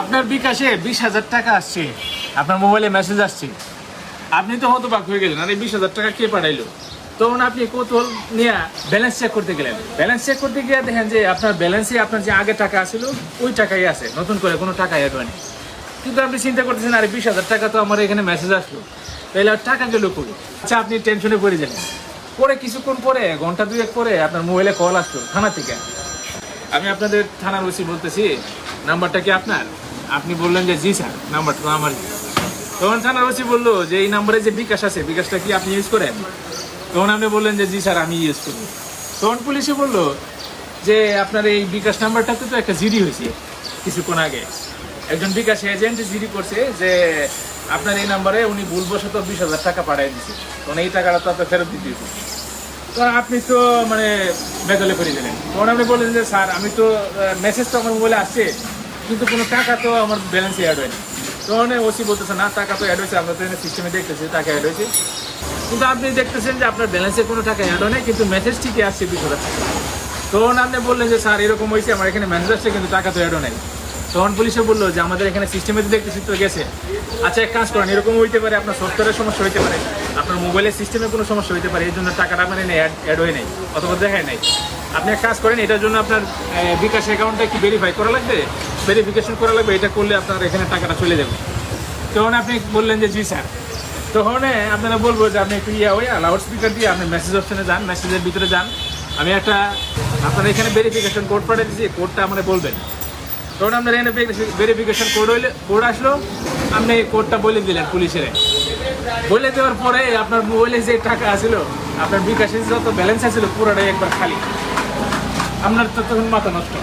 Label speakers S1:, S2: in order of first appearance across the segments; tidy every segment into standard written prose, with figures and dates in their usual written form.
S1: আপনার বিকাশে 20,000 টাকা আসছে, আপনার মোবাইলে মেসেজ আসছে, আপনি তো হতবাক হয়ে গেলেন, আরে 20,000 টাকা কে পাঠাইলো? তখন আপনি কৌতূহল নিয়ে ব্যালেন্স চেক করতে গেলেন। ব্যালেন্স চেক করতে গিয়ে দেখেন যে আপনার ব্যালেন্সে আপনার যে আগে টাকা ছিল ওই টাকাই আছে, নতুন করে কোনো টাকা অ্যাড হয়নি। কিন্তু আপনি চিন্তা করতেছেন, আরে 20,000 টাকা তো আমার এখানে মেসেজ আসলো, তাহলে আর টাকা গেল করি। আচ্ছা, আপনি টেনশনে পড়ে গেলেন। পরে কিছুক্ষণ পরে, ঘন্টা দুয়েক পরে আপনার মোবাইলে কল আসলো থানা থেকে। আমি আপনাদের থানার ওসি বলতেছি, নাম্বারটা কি আপনার? আপনি বললেন যে জি স্যার, নাম্বারটা তো আমার। তখন থানার ওসি বললো যে এই নাম্বারে যে বিকাশ আছে, বিকাশটা কি আপনি ইউজ করেন? তখন আপনি বললেন যে জি স্যার, আমি ইউজ করি। তখন পুলিশে বললো যে আপনার এই বিকাশ নাম্বারটাতে তো একটা জিডি হয়েছে কিছুক্ষণ আগে, একজন বিকাশ এজেন্ট জিডি করছে যে আপনার এই নাম্বারে উনি ভুলবশত 20,000 টাকা পাঠিয়ে দিচ্ছে, তখন এই টাকাটা তো আপনার ফেরত দিতে হবে। তো আপনি তো মানে বেদলে করে দিলেন। তখন আপনি বললেন যে স্যার, আমি তো মেসেজ তো আমার মোবাইলে আসছে, কিন্তু কোনো টাকা তো আমার ব্যালেন্সে অ্যাড হয়নি। তখন ওসি বলতেছে না, টাকা তো অ্যাড হয়েছে, আমরা তো সিস্টেমে দেখতেছি টাকা অ্যাড হয়েছে, কিন্তু আপনি দেখতেছেন যে আপনার ব্যালেন্সে কোনো টাকা অ্যাড হয় নাই, কিন্তু মেসেজ ঠিকই আসছে 20,000 টাকা। তখন আপনি বললেন যে স্যার, এরকম হয়েছে, আমার এখানে মেসেজ আসছে কিন্তু টাকা তো অ্যাড হয় নাই। তখন পুলিশে বললো যে আমাদের এখানে সিস্টেমে তো দেখতেছি তো গেছে। আচ্ছা, এক কাজ করেন, এরকম হইতে পারে আপনার সফটওয়্যারের সমস্যা হইতে পারে, আপনার মোবাইলের সিস্টেমে কোনো সমস্যা হইতে পারে, এই জন্য টাকাটা মানে অ্যাড হয়ে নাই অথবা দেখায় নাই। আপনি এক কাজ করেন, এটার জন্য আপনার বিকাশ অ্যাকাউন্টটা কি ভেরিফাই করা লাগবে, ভেরিফিকেশন করা লাগবে, এটা করলে আপনার এখানে টাকাটা চলে যাবে। তখন আপনি বললেন যে জি স্যার। তখন আপনারা বলবো যে আপনি একটু লাউড স্পিকার দিয়ে আপনি মেসেজ অপশনে যান, মেসেজের ভিতরে যান, আমি একটা আপনার এখানে ভেরিফিকেশন কোড পাঠিয়ে দিচ্ছি, কোডটা আমাকে বলবেন। তখন আপনার এখানে ভেরিফিকেশন কোড আসলো, আপনি কোডটা বলে দিলেন পুলিশের। বলে দেওয়ার পরে আপনার মোবাইলে যে টাকা আসলো, আপনার বিকাশে যত ব্যালেন্স আছিল পুরোটাই একবার খালি। আপনার তো তখন মাথা নষ্ট,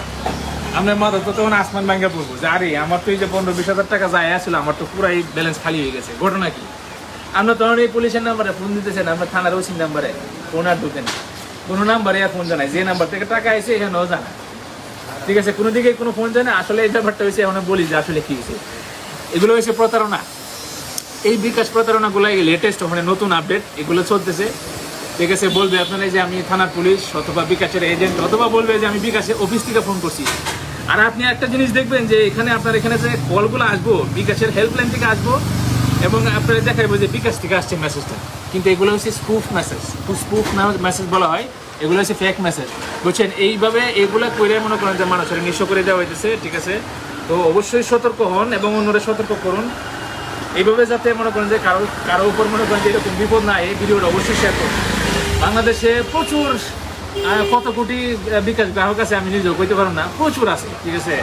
S1: আপনার মাথা তো তখন আসমান ভাঙ্গা পড়বো যে আরে আমার তো এই যে 15-20 হাজার টাকা যায় আসলো, আমার তো পুরাই ব্যালেন্স খালি হয়ে গেছে, ঘটনা কি? আপনার তখন এই পুলিশের নাম্বারে ফোন দিতেছেন, আপনার থানার ওসির নাম্বারে ফোন আর ঢুকেন, কোনো নাম্বারে ফোন জানায়, যে নাম্বার থেকে টাকা এসে এখানেও জানা, ঠিক আছে, কোনো দিকে কোনো ফোন জানে। আসলে এই ব্যাপারটা হয়েছে, এখন বলি যে আসলে কি হয়েছে। এগুলো হয়েছে প্রতারণা। এই বিকাশ প্রতারণাগুলো লেটেস্ট মানে নতুন আপডেট এগুলো চলতেছে, ঠিক আছে। বলবে আপনারা যে আমি থানার পুলিশ অথবা বিকাশের এজেন্ট, অথবা বলবে যে আমি বিকাশের অফিস থেকে ফোন করছি। আর আপনি একটা জিনিস দেখবেন যে এখানে আপনার এখানে যে কলগুলো আসবো বিকাশের হেল্পলাইন থেকে আসবো, এবং আপনারা দেখাইবো যে বিকাশ থেকে আসছে মেসেজটা, কিন্তু এগুলো হচ্ছে স্পুফ মেসেজ, স্পুফ মেসেজ বলা হয়, এগুলো হচ্ছে ফেক মেসেজ, বুঝছেন। এইভাবে এগুলো করে মনে করেন যে মানুষের নিঃস্ব করে দেওয়া হইতেছে, ঠিক আছে। তো অবশ্যই সতর্ক হন এবং অন্যরা সতর্ক করুন, এইভাবে যাতে মনে করেন যে কারো উপর মনে করেন যে এরকম বিপদ না, এই ভিডিওটা অবশ্যই শেয়ার করুন। বাংলাদেশে প্রচুর কত কোটি বিকাশ গ্রাহক আছে আমি নিজেও কইতে পারবো না, প্রচুর আছে, ঠিক আছে।